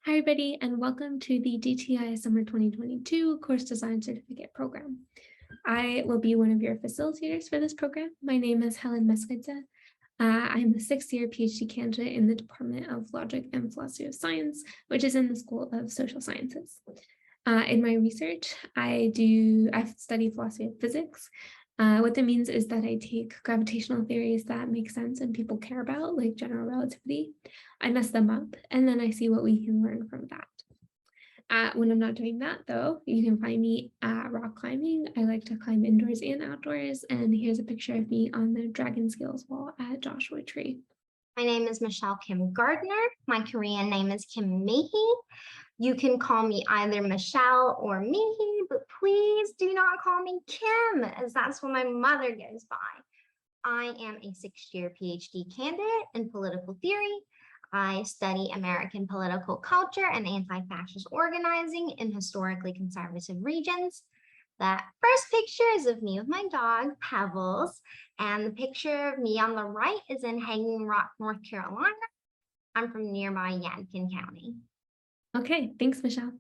Hi, everybody, and welcome to the DTEI Summer 2022 Course Design Certificate Program. I will be one of your facilitators for this program. My name is Helen Meskhidze. I'm a sixth-year PhD candidate in the Department of Logic and Philosophy of Science, which is in the School of Social Sciences. In my research, I've studied philosophy of physics. What that means is that I take gravitational theories that make sense and people care about, like general relativity. I mess them up, and then I see what we can learn from that. When I'm not doing that, though, you can find me rock climbing. I like to climb indoors and outdoors, and here's a picture of me on the Dragon Scales wall at Joshua Tree. My name is Michelle Kim Gardner. My Korean name is Kim Mehi. You can call me either Michelle or Mehi, but please do not call me Kim, as that's what my mother goes by. I am a sixth-year PhD candidate in political theory. I study American political culture and anti-fascist organizing in historically conservative regions. That first picture is of me with my dog, Pebbles, and the picture of me on the right is in Hanging Rock, North Carolina. I'm from nearby Yadkin County. Okay, thanks, Michelle.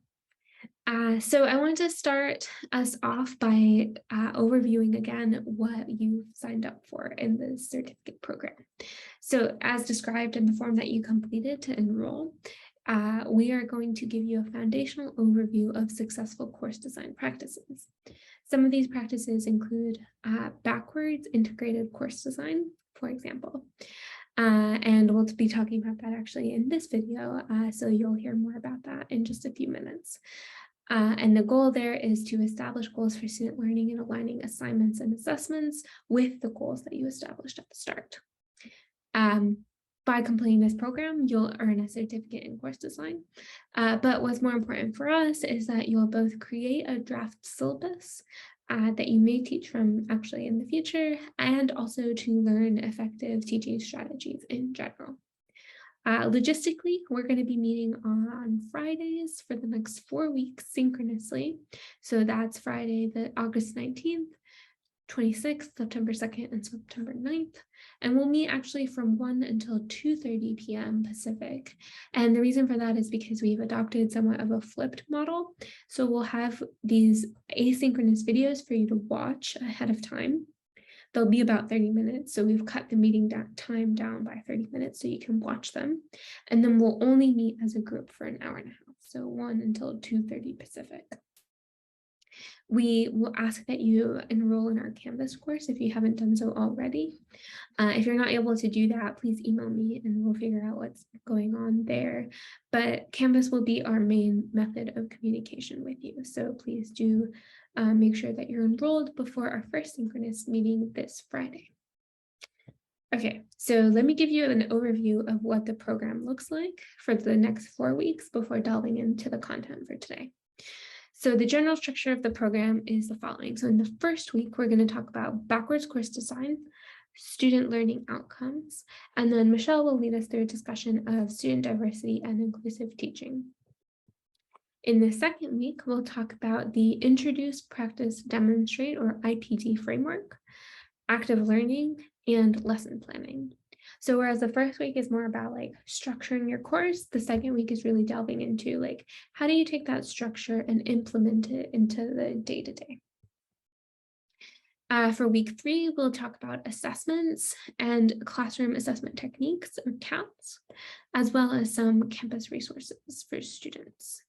So I wanted to start us off by overviewing again what you've signed up for in the certificate program. So as described in the form that you completed to enroll, we are going to give you a foundational overview of successful course design practices. Some of these practices include backwards integrated course design, for example. And we'll be talking about that actually in this video, so you'll hear more about that in just a few minutes. And the goal there is to establish goals for student learning and aligning assignments and assessments with the goals that you established at the start. By completing this program, you'll earn a certificate in course design. But what's more important for us is that you'll both create a draft syllabus that you may teach from actually in the future, and also to learn effective teaching strategies in general. Logistically, we're going to be meeting on Fridays for the next 4 weeks synchronously. So that's Friday, the August 19th, 26th, September 2nd, and September 9th. And we'll meet actually from 1 until 2:30 p.m. Pacific. And the reason for that is because we've adopted somewhat of a flipped model. So we'll have these asynchronous videos for you to watch ahead of time. They'll be about 30 minutes. So we've cut the meeting time down by 30 minutes so you can watch them. And then we'll only meet as a group for an hour and a half. So 1 until 2:30 Pacific. We will ask that you enroll in our Canvas course if you haven't done so already. If you're not able to do that, please email me and we'll figure out what's going on there. But Canvas will be our main method of communication with you. So please do make sure that you're enrolled before our first synchronous meeting this Friday. Okay, so let me give you an overview of what the program looks like for the next 4 weeks before delving into the content for today. So the general structure of the program is the following. So in the first week, we're going to talk about backwards course design, student learning outcomes, and then Michelle will lead us through a discussion of student diversity and inclusive teaching. In the second week, we'll talk about the Introduce, Practice, Demonstrate, or IPD framework, active learning, and lesson planning. So whereas the first week is more about like structuring your course, the second week is really delving into like, how do you take that structure and implement it into the day-to-day? For week 3, we'll talk about assessments and classroom assessment techniques, or CATs, as well as some campus resources for students.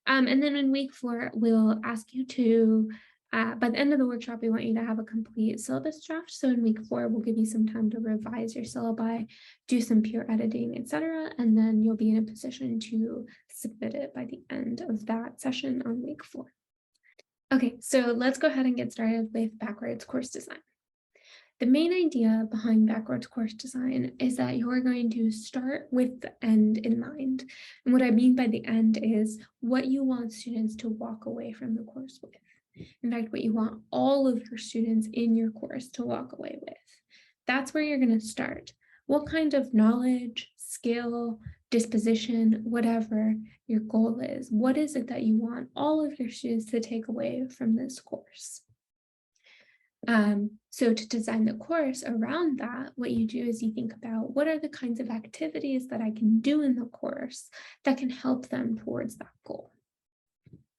And then in week 4, we'll ask you to by the end of the workshop, we want you to have a complete syllabus draft. So in week 4, we'll give you some time to revise your syllabi, do some peer editing, etc. And then you'll be in a position to submit it by the end of that session on week 4. Okay, so let's go ahead and get started with backwards course design. The main idea behind backwards course design is that you're going to start with the end in mind. And what I mean by the end is what you want students to walk away from the course with. In fact, what you want all of your students in your course to walk away with. That's where you're going to start. What kind of knowledge, skill, disposition, whatever your goal is, what is it that you want all of your students to take away from this course? So to design the course around that, what you do is you think about what are the kinds of activities that I can do in the course that can help them towards that goal.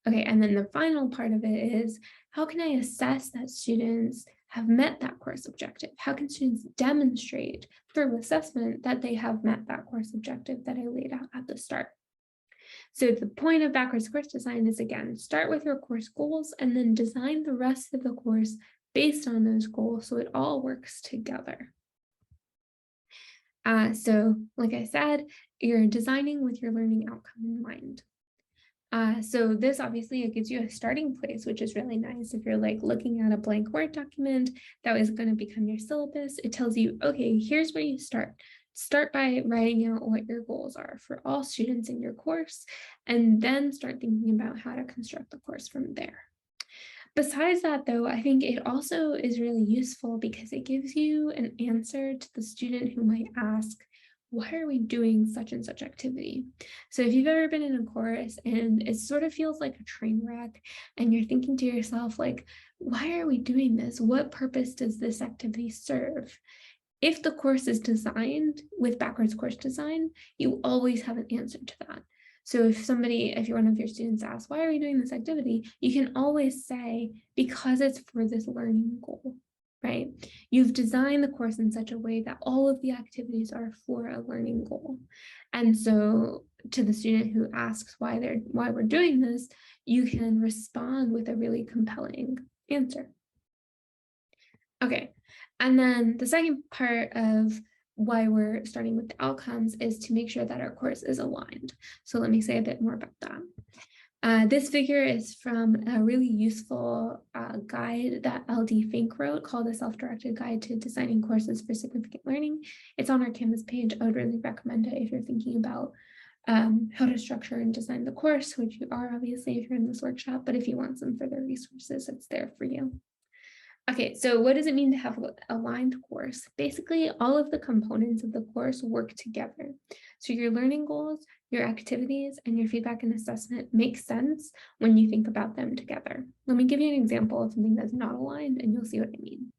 Okay, and then the final part of it is how can I assess that students have met that course objective? How can students demonstrate through assessment that they have met that course objective that I laid out at the start? So the point of backwards course design is, again, start with your course goals and then design the rest of the course based on those goals so it all works together. So like I said, you're designing with your learning outcome in mind. So this obviously it gives you a starting place, which is really nice. If you're like looking at a blank Word document that is going to become your syllabus, it tells you, okay, here's where you start. Start by writing out what your goals are for all students in your course, and then start thinking about how to construct the course from there. Besides that, though, I think it also is really useful because it gives you an answer to the student who might ask, why are we doing such and such activity? So if you've ever been in a course and it sort of feels like a train wreck and you're thinking to yourself, like, why are we doing this? What purpose does this activity serve? If the course is designed with backwards course design, you always have an answer to that. So if one of your students asks, why are we doing this activity? You can always say, because it's for this learning goal, right? You've designed the course in such a way that all of the activities are for a learning goal. And so to the student who asks why we're doing this, you can respond with a really compelling answer. Okay, and then the second part of why we're starting with the outcomes is to make sure that our course is aligned. So let me say a bit more about that. This figure is from a really useful guide that LD Fink wrote called a Self-Directed Guide to Designing Courses for Significant Learning. It's on our Canvas page. I would really recommend it if you're thinking about how to structure and design the course, which you are obviously if you're in this workshop, but if you want some further resources, it's there for you. Okay, so what does it mean to have an aligned course? Basically, all of the components of the course work together. So your learning goals, your activities, and your feedback and assessment make sense when you think about them together. Let me give you an example of something that's not aligned, and you'll see what I mean.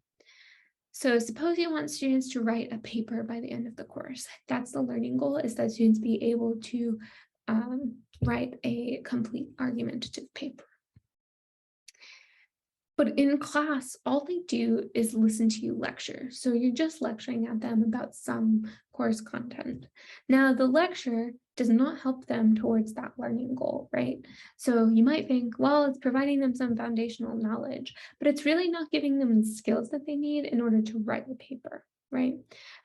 So suppose you want students to write a paper by the end of the course. That's the learning goal, is that students be able to write a complete argumentative paper. But in class, all they do is listen to you lecture. So you're just lecturing at them about some course content. Now, the lecture does not help them towards that learning goal, right? So you might think, well, it's providing them some foundational knowledge, but it's really not giving them the skills that they need in order to write the paper, right?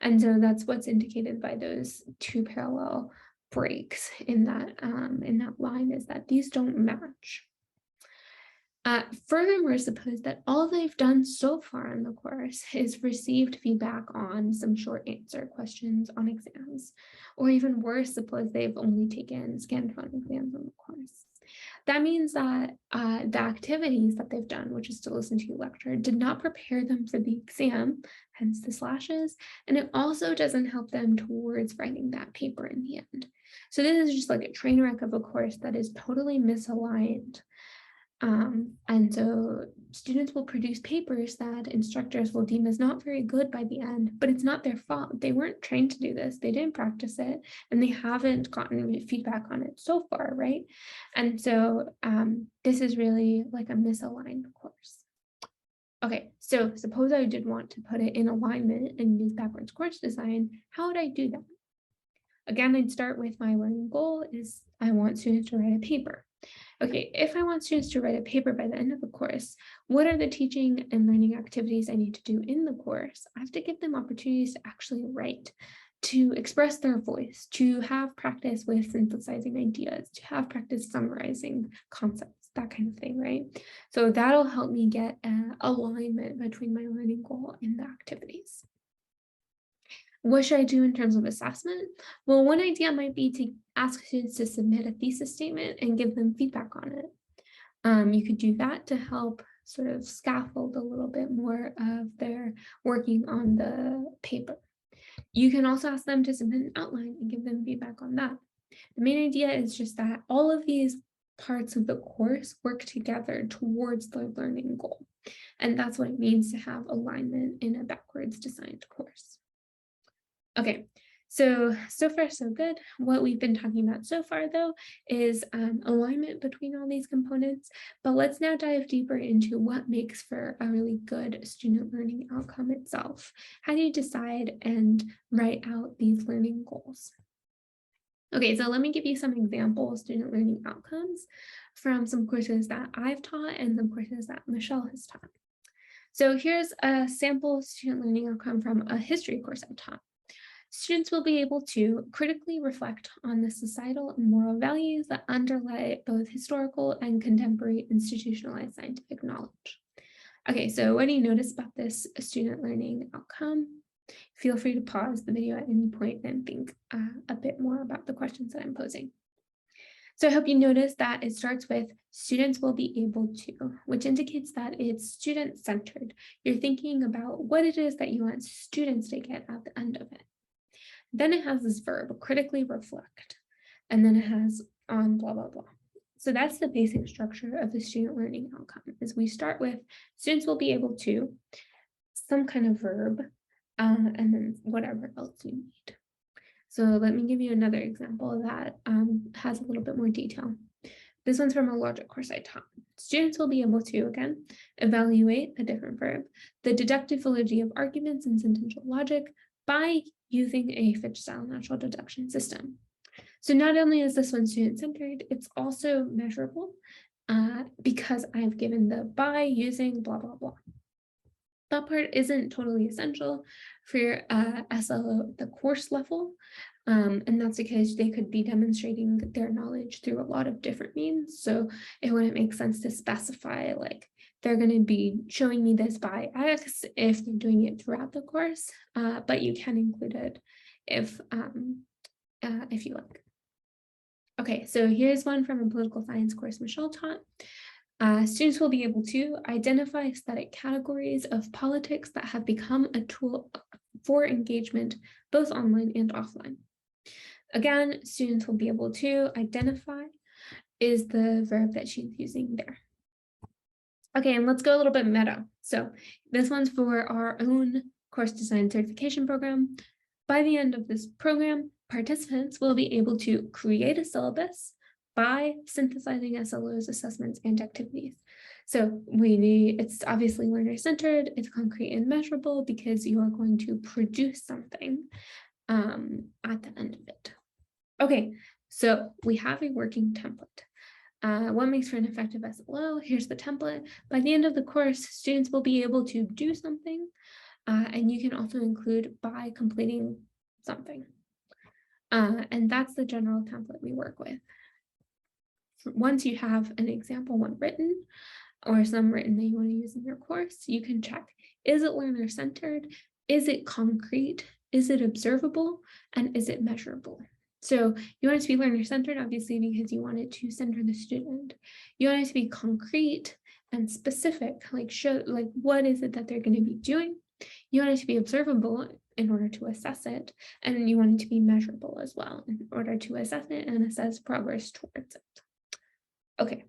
And so that's what's indicated by those two parallel breaks in that line, is that these don't match. Furthermore, suppose that all they've done so far in the course is received feedback on some short answer questions on exams, or even worse, suppose they've only taken scan-phone exams in the course. That means that the activities that they've done, which is to listen to you lecture, did not prepare them for the exam, hence the slashes, and it also doesn't help them towards writing that paper in the end. So this is just like a train wreck of a course that is totally misaligned. And so students will produce papers that instructors will deem as not very good by the end, but it's not their fault. They weren't trained to do this. They didn't practice it, and they haven't gotten feedback on it so far, right? And so this is really like a misaligned course. Okay, so suppose I did want to put it in alignment and use backwards course design. How would I do that? Again, I'd start with my learning goal is I want students to write a paper. Okay, if I want students to write a paper by the end of the course, what are the teaching and learning activities I need to do in the course? I have to give them opportunities to actually write, to express their voice, to have practice with synthesizing ideas, to have practice summarizing concepts, that kind of thing, right? So that'll help me get alignment between my learning goal and the activities. What should I do in terms of assessment? Well, one idea might be to ask students to submit a thesis statement and give them feedback on it. You could do that to help sort of scaffold a little bit more of their working on the paper. You can also ask them to submit an outline and give them feedback on that. The main idea is just that all of these parts of the course work together towards the learning goal. And that's what it means to have alignment in a backwards designed course. Okay, so far so good. What we've been talking about so far, though, is alignment between all these components. But let's now dive deeper into what makes for a really good student learning outcome itself. How do you decide and write out these learning goals? Okay, so let me give you some example student learning outcomes from some courses that I've taught and some courses that Michelle has taught. So here's a sample student learning outcome from a history course I've taught. Students will be able to critically reflect on the societal and moral values that underlie both historical and contemporary institutionalized scientific knowledge. Okay, so what do you notice about this student learning outcome? Feel free to pause the video at any point and think a bit more about the questions that I'm posing. So I hope you notice that it starts with students will be able to, which indicates that it's student-centered. You're thinking about what it is that you want students to get at the end of it. Then it has this verb, critically reflect, and then it has on blah, blah, blah. So that's the basic structure of the student learning outcome, is we start with students will be able to, some kind of verb, and then whatever else you need. So let me give you another example that has a little bit more detail. This one's from a logic course I taught. Students will be able to, again, evaluate a different verb, the deductive validity of arguments in sentential logic by using a Fitch-style natural deduction system. So not only is this one student-centered, it's also measurable because I've given the by using blah, blah, blah. That part isn't totally essential for your SLO at the course level, and that's because they could be demonstrating their knowledge through a lot of different means. So it wouldn't make sense to specify like they're going to be showing me this by X if they're doing it throughout the course, but you can include it if you like. Okay, so here's one from a political science course Michelle taught. Students will be able to identify aesthetic categories of politics that have become a tool for engagement, both online and offline. Again, students will be able to identify is the verb that she's using there. Okay, and let's go a little bit meta. So this one's for our own course design certification program. By the end of this program, participants will be able to create a syllabus by synthesizing SLO's assessments and activities. So it's obviously learner-centered, it's concrete and measurable because you are going to produce something at the end of it. Okay, so we have a working template. What makes for an effective SLO? Here's the template. By the end of the course, students will be able to do something, and you can also include by completing something. And that's the general template we work with. Once you have an example one written or some written that you want to use in your course, you can check, is it learner-centered? Is it concrete? Is it observable? And is it measurable? So you want it to be learner-centered, obviously, because you want it to center the student. You want it to be concrete and specific, like what is it that they're going to be doing? You want it to be observable in order to assess it, and then you want it to be measurable as well in order to assess it and assess progress towards it. Okay,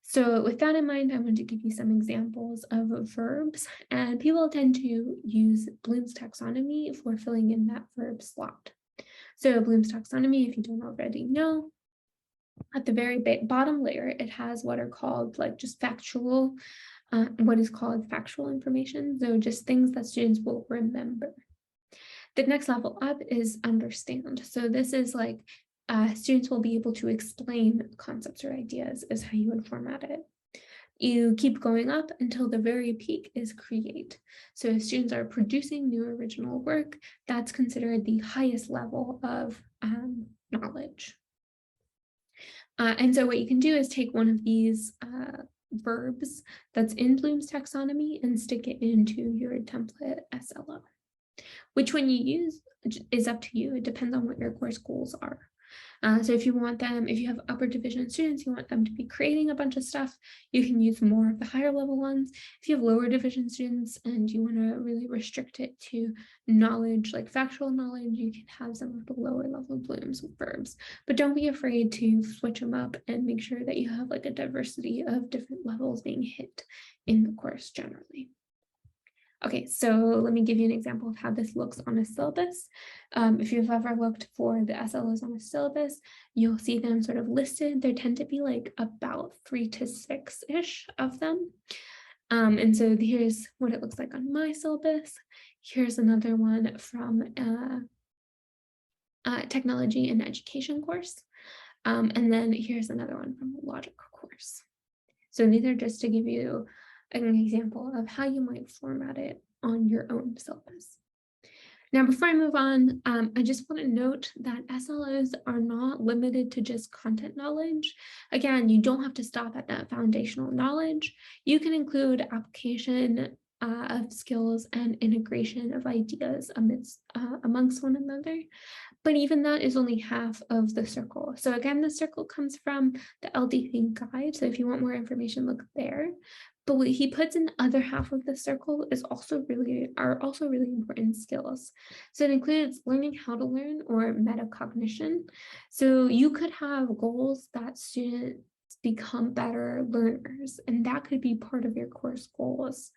so with that in mind, I'm going to give you some examples of verbs, and people tend to use Bloom's taxonomy for filling in that verb slot. So Bloom's taxonomy, if you don't already know, at the very bottom layer, it has what are called like just factual, what is called factual information. So just things that students will remember. The next level up is understand. So this is like students will be able to explain concepts or ideas is how you would format it. You keep going up until the very peak is create. So if students are producing new original work, that's considered the highest level of knowledge. And so what you can do is take one of these verbs that's in Bloom's taxonomy and stick it into your template SLO. Which one you use is up to you. It depends on what your course goals are. So if you have upper division students, you want them to be creating a bunch of stuff, you can use more of the higher level ones. If you have lower division students and you want to really restrict it to knowledge, like factual knowledge, you can have some of the lower level blooms with verbs. But don't be afraid to switch them up and make sure that you have like a diversity of different levels being hit in the course generally. Okay, so let me give you an example of how this looks on a syllabus. If you've ever looked for the SLOs on a syllabus, you'll see them sort of listed. There tend to be like about 3 to 6-ish of them. And so here's what it looks like on my syllabus. Here's another one from technology and education course. And then here's another one from a logic course. So these are just to give you an example of how you might format it on your own syllabus. Now, before I move on, I just want to note that SLOs are not limited to just content knowledge. Again, you don't have to stop at that foundational knowledge. You can include application of skills and integration of ideas amongst one another. But even that is only half of the circle. So again, the circle comes from the LD Think Guide. So if you want more information, look there. But what he puts in the other half of the circle is also really important skills. So it includes learning how to learn or metacognition. So you could have goals that students become better learners, and that could be part of your course goals.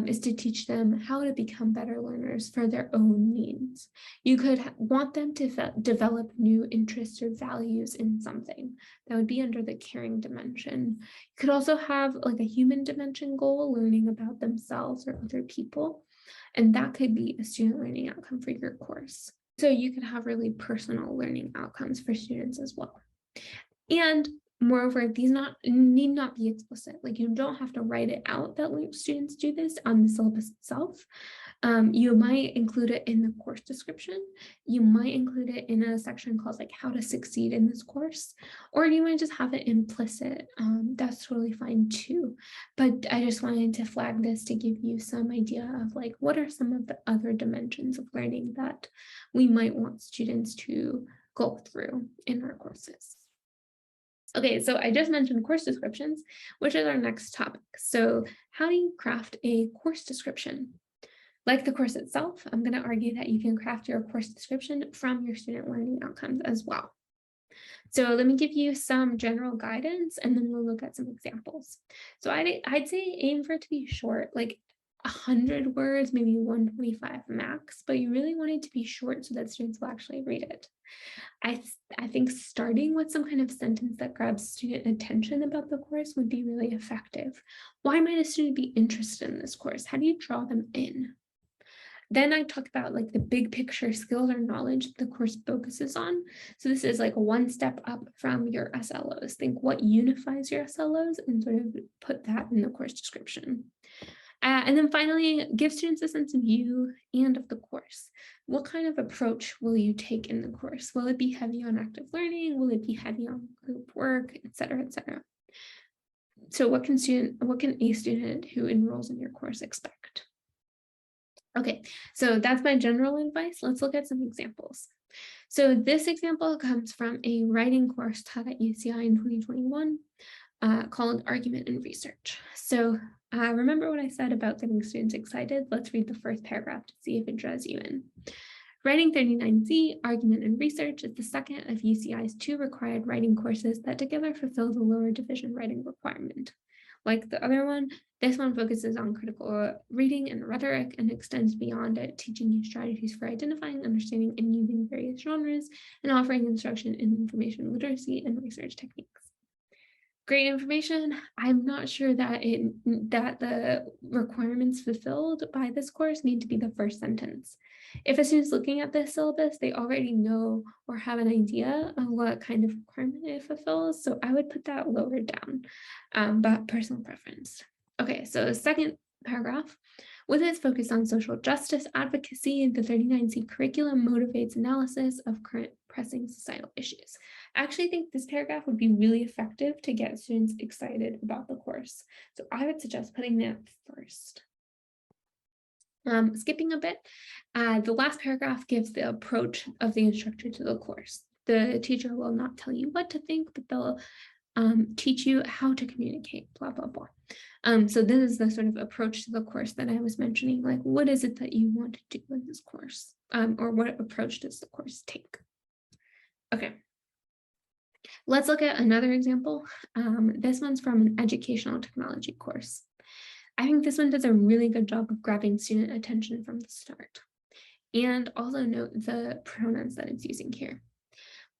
Is to teach them how to become better learners for their own needs. You could want them to develop new interests or values in something. That would be under the caring dimension. You could also have like a human dimension goal, learning about themselves or other people. And that could be a student learning outcome for your course. So you could have really personal learning outcomes for students as well. And moreover, these need not be explicit. Like you don't have to write it out that students do this on the syllabus itself. You might include it in the course description. You might include it in a section called like how to succeed in this course, or you might just have it implicit. That's totally fine too. But I just wanted to flag this to give you some idea of like what are some of the other dimensions of learning that we might want students to go through in our courses. Okay, so I just mentioned course descriptions, which is our next topic. So how do you craft a course description? Like the course itself, I'm going to argue that you can craft your course description from your student learning outcomes as well. So let me give you some general guidance, and then we'll look at some examples. So I'd say aim for it to be short, like 100 words, maybe 125 max, but you really want it to be short so that students will actually read it. I think starting with some kind of sentence that grabs student attention about the course would be really effective. Why might a student be interested in this course? How do you draw them in? Then I talk about like the big picture skills or knowledge the course focuses on. So this is like one step up from your SLOs. Think what unifies your SLOs and sort of put that in the course description. And then finally, give students a sense of you and of the course. What kind of approach will you take in the course? Will it be heavy on active learning? Will it be heavy on group work, et cetera, et cetera? So what can a student who enrolls in your course expect? Okay, so that's my general advice. Let's look at some examples. So this example comes from a writing course taught at UCI in 2021 called Argument and Research. So remember what I said about getting students excited? Let's read the first paragraph to see if it draws you in. Writing 39Z, Argument and Research, is the second of UCI's 2 required writing courses that together fulfill the lower division writing requirement. Like the other one, this one focuses on critical reading and rhetoric and extends beyond it, teaching you strategies for identifying, understanding, and using various genres, and offering instruction in information literacy and research techniques. Great information. I'm not sure that the requirements fulfilled by this course need to be the first sentence. If a student's looking at this syllabus, they already know or have an idea of what kind of requirement it fulfills. So I would put that lower down, but personal preference. Okay, so the second paragraph, with its focus on social justice advocacy, the 39C curriculum motivates analysis of current pressing societal issues. I actually think this paragraph would be really effective to get students excited about the course. So I would suggest putting that first. Skipping a bit, the last paragraph gives the approach of the instructor to the course. The teacher will not tell you what to think, but they'll teach you how to communicate, blah, blah, blah. So this is the sort of approach to the course that I was mentioning, like, what is it that you want to do in this course? Or what approach does the course take? Okay. Let's look at another example. This one's from an educational technology course. I think this one does a really good job of grabbing student attention from the start. And also note the pronouns that it's using here.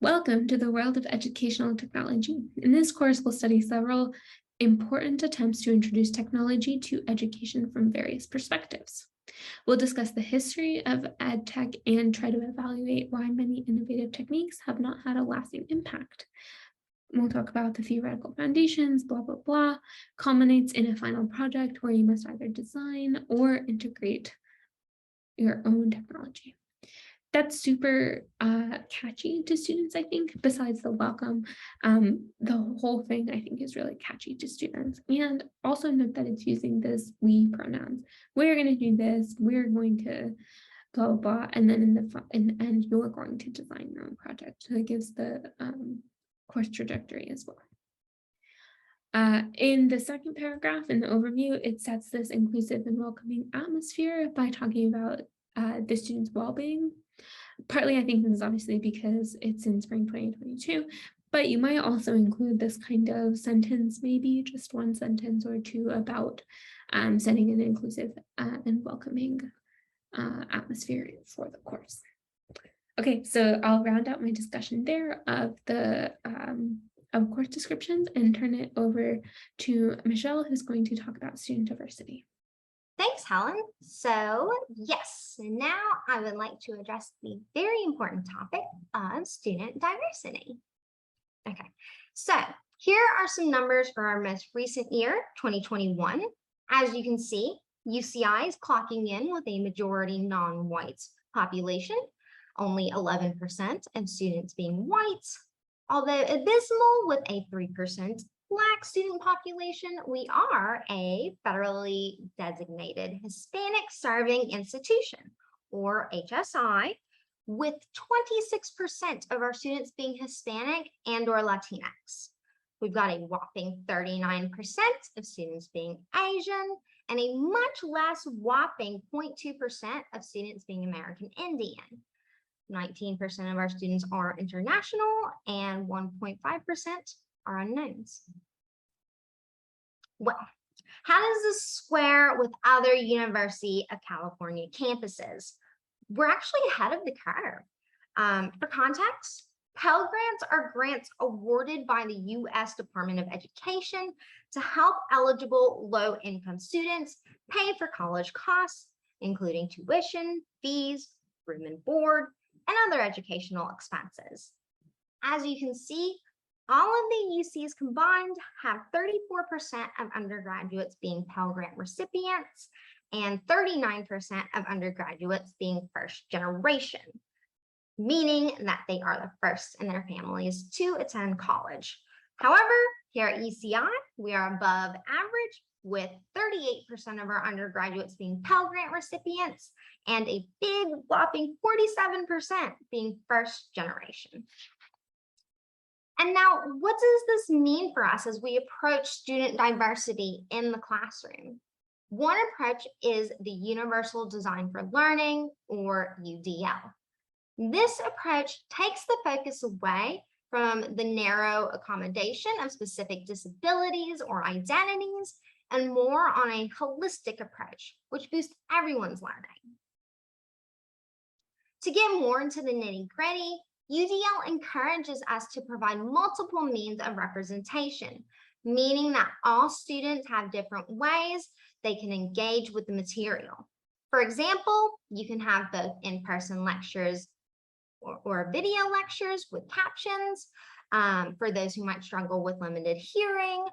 Welcome to the world of educational technology. In this course, we'll study several important attempts to introduce technology to education from various perspectives. We'll discuss the history of ed tech and try to evaluate why many innovative techniques have not had a lasting impact. We'll talk about the theoretical foundations, blah, blah, blah, culminates in a final project where you must either design or integrate your own technology. That's super catchy to students, I think, besides the welcome. The whole thing, I think, is really catchy to students. And also note that it's using this we pronouns. We're going to do this. We're going to blah, blah, blah. And then in the end, you're going to design your own project. So it gives the course trajectory as well. In the second paragraph, in the overview, it sets this inclusive and welcoming atmosphere by talking about the students' well-being. Partly, I think this is obviously because it's in spring 2022, but you might also include this kind of sentence, maybe just one sentence or two about setting an inclusive and welcoming atmosphere for the course. Okay, so I'll round out my discussion there of the of course descriptions and turn it over to Michelle, who's going to talk about student diversity. Thanks, Helen. So yes, now I would like to address the very important topic of student diversity. Okay, so here are some numbers for our most recent year, 2021. As you can see, UCI is clocking in with a majority non-white population, only 11% of students being white, although abysmal with a 3% Black student population. We are a federally designated Hispanic serving institution, or HSI, with 26% of our students being Hispanic and or Latinx. We've got a whopping 39% of students being Asian and a much less whopping 0.2% of students being American Indian. 19% of our students are international and 1.5% are unknowns. Well, how does this square with other University of California campuses? We're actually ahead of the curve. For context, Pell Grants are grants awarded by the U.S. Department of Education to help eligible low-income students pay for college costs, including tuition, fees, room and board, and other educational expenses. As you can see, all of the UCs combined have 34% of undergraduates being Pell Grant recipients and 39% of undergraduates being first generation, meaning that they are the first in their families to attend college. However, here at UCI, we are above average with 38% of our undergraduates being Pell Grant recipients and a big whopping 47% being first generation. And now, what does this mean for us as we approach student diversity in the classroom? One approach is the Universal Design for Learning, or UDL. This approach takes the focus away from the narrow accommodation of specific disabilities or identities and more on a holistic approach, which boosts everyone's learning. To get more into the nitty-gritty, UDL encourages us to provide multiple means of representation, meaning that all students have different ways they can engage with the material. For example, you can have both in-person lectures or video lectures with captions for those who might struggle with limited hearing,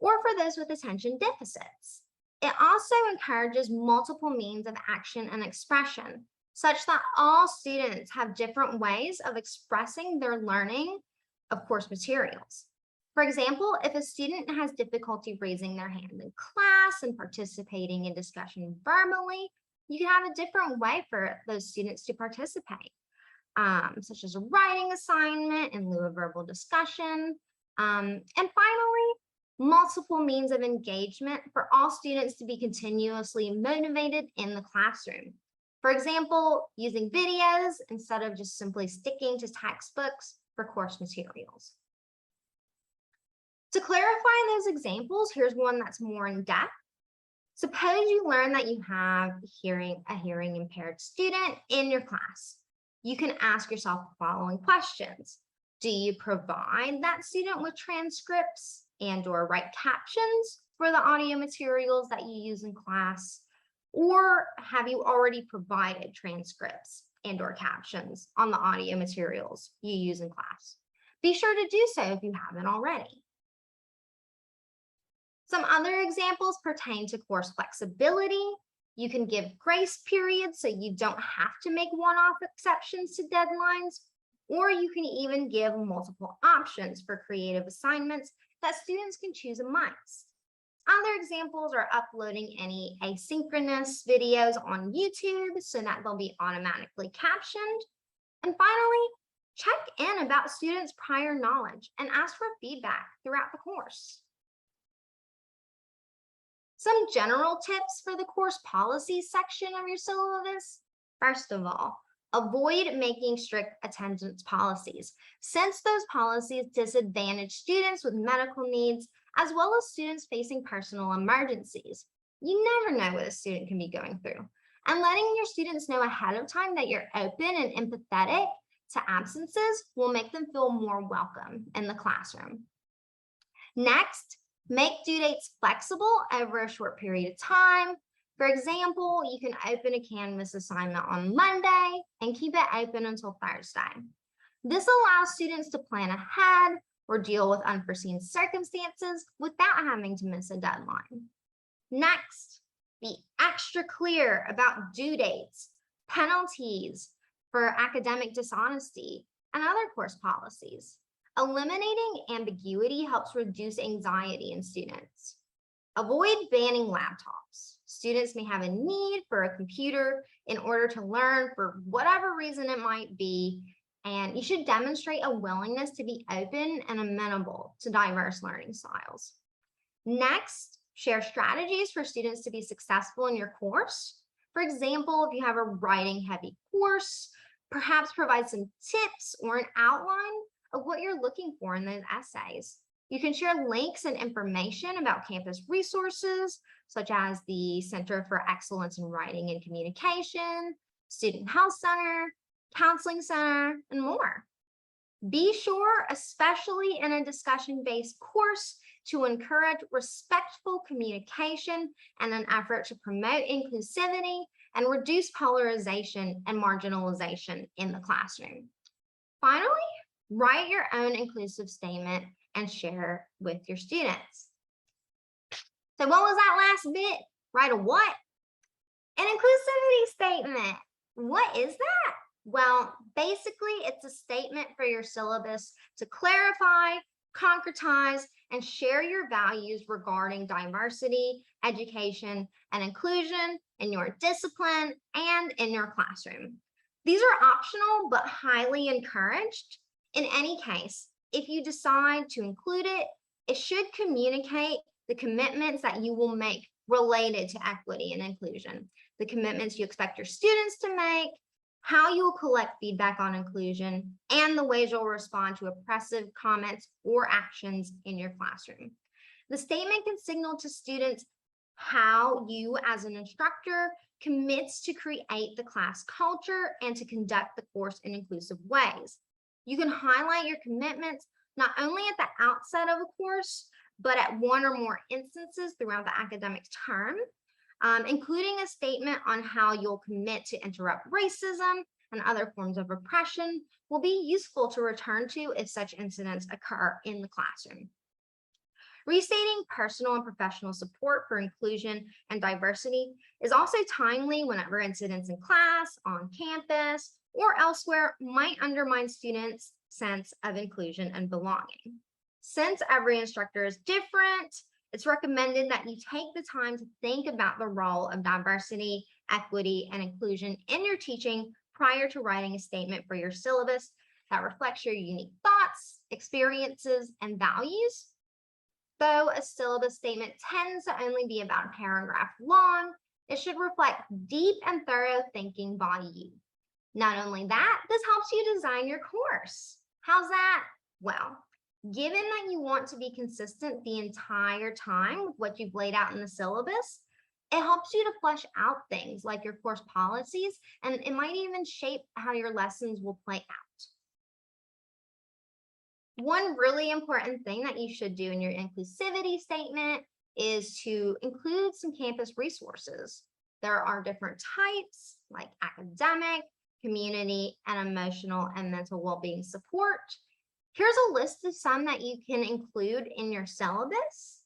or for those with attention deficits. It also encourages multiple means of action and expression, such that all students have different ways of expressing their learning of course materials. For example, if a student has difficulty raising their hand in class and participating in discussion verbally, you can have a different way for those students to participate, such as a writing assignment in lieu of verbal discussion. And finally, multiple means of engagement for all students to be continuously motivated in the classroom. For example, using videos instead of just simply sticking to textbooks for course materials. To clarify those examples, here's one that's more in depth. Suppose you learn that you have a hearing impaired student in your class. You can ask yourself the following questions. Do you provide that student with transcripts and/or write captions for the audio materials that you use in class? Or have you already provided transcripts and/or captions on the audio materials you use in class? Be sure to do so if you haven't already. Some other examples pertain to course flexibility. You can give grace periods so you don't have to make one-off exceptions to deadlines, or you can even give multiple options for creative assignments that students can choose amongst. Other examples are uploading any asynchronous videos on YouTube so that they'll be automatically captioned. And finally, check in about students' prior knowledge and ask for feedback throughout the course. Some general tips for the course policies section of your syllabus. First of all, avoid making strict attendance policies, since those policies disadvantage students with medical needs as well as students facing personal emergencies. You never know what a student can be going through. And letting your students know ahead of time that you're open and empathetic to absences will make them feel more welcome in the classroom. Next, make due dates flexible over a short period of time. For example, you can open a Canvas assignment on Monday and keep it open until Thursday. This allows students to plan ahead or deal with unforeseen circumstances without having to miss a deadline. Next, be extra clear about due dates, penalties for academic dishonesty, and other course policies. Eliminating ambiguity helps reduce anxiety in students. Avoid banning laptops. Students may have a need for a computer in order to learn for whatever reason it might be, and you should demonstrate a willingness to be open and amenable to diverse learning styles. Next, share strategies for students to be successful in your course. For example, if you have a writing-heavy course, perhaps provide some tips or an outline of what you're looking for in those essays. You can share links and information about campus resources, such as the Center for Excellence in Writing and Communication, Student Health Center, Counseling Center, and more. Be sure, especially in a discussion-based course, to encourage respectful communication and an effort to promote inclusivity and reduce polarization and marginalization in the classroom. Finally, write your own inclusive statement and share with your students. So what was that last bit? Write a what? An inclusivity statement. What is that? Well, basically, it's a statement for your syllabus to clarify, concretize, and share your values regarding diversity, education, and inclusion in your discipline and in your classroom. These are optional but highly encouraged. In any case, if you decide to include it, it should communicate the commitments that you will make related to equity and inclusion, the commitments you expect your students to make, how you will collect feedback on inclusion, and the ways you'll respond to oppressive comments or actions in your classroom. The statement can signal to students how you as an instructor commits to create the class culture and to conduct the course in inclusive ways. You can highlight your commitments not only at the outset of a course, but at one or more instances throughout the academic term, including a statement on how you'll commit to interrupt racism and other forms of oppression will be useful to return to if such incidents occur in the classroom. Restating personal and professional support for inclusion and diversity is also timely whenever incidents in class, on campus, or elsewhere might undermine students' sense of inclusion and belonging. Since every instructor is different, it's recommended that you take the time to think about the role of diversity equity, and inclusion in your teaching prior to writing a statement for your syllabus that reflects your unique thoughts, experiences, and values. Though a syllabus statement tends to only be about a paragraph long, it should reflect deep and thorough thinking by you. Not only that, this helps you design your course. How's that? Well, given that you want to be consistent the entire time with what you've laid out in the syllabus, it helps you to flesh out things like your course policies, and it might even shape how your lessons will play out. One really important thing that you should do in your inclusivity statement is to include some campus resources. There are different types like academic, community, and emotional and mental well-being support. Here's a list of some that you can include in your syllabus.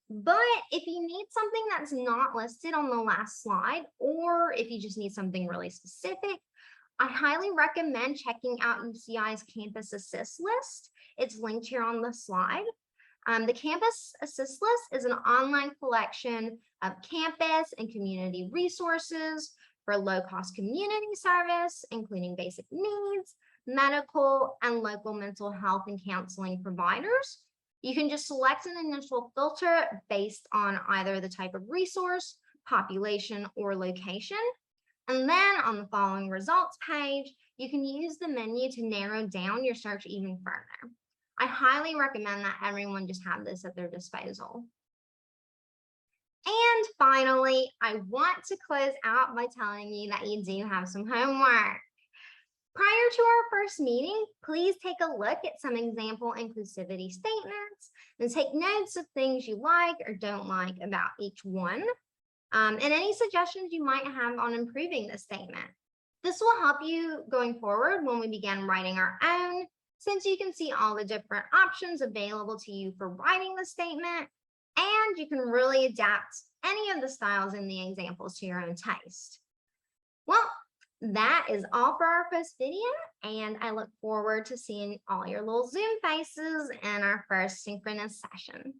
But if you need something that's not listed on the last slide, or if you just need something really specific, I highly recommend checking out UCI's Campus Assist list. It's linked here on the slide. The Campus Assist list is an online collection of campus and community resources for low-cost community service, including basic needs, medical, and local mental health and counseling providers. You can just select an initial filter based on either the type of resource, population, or location. And then on the following results page, you can use the menu to narrow down your search even further. I highly recommend that everyone just have this at their disposal. And finally, I want to close out by telling you that you do have some homework. Prior to our first meeting, please take a look at some example inclusivity statements and take notes of things you like or don't like about each one, and any suggestions you might have on improving the statement. This will help you going forward when we begin writing our own, since you can see all the different options available to you for writing the statement, and you can really adapt any of the styles in the examples to your own taste. Well, that is all for our first video, and I look forward to seeing all your little Zoom faces in our first synchronous session.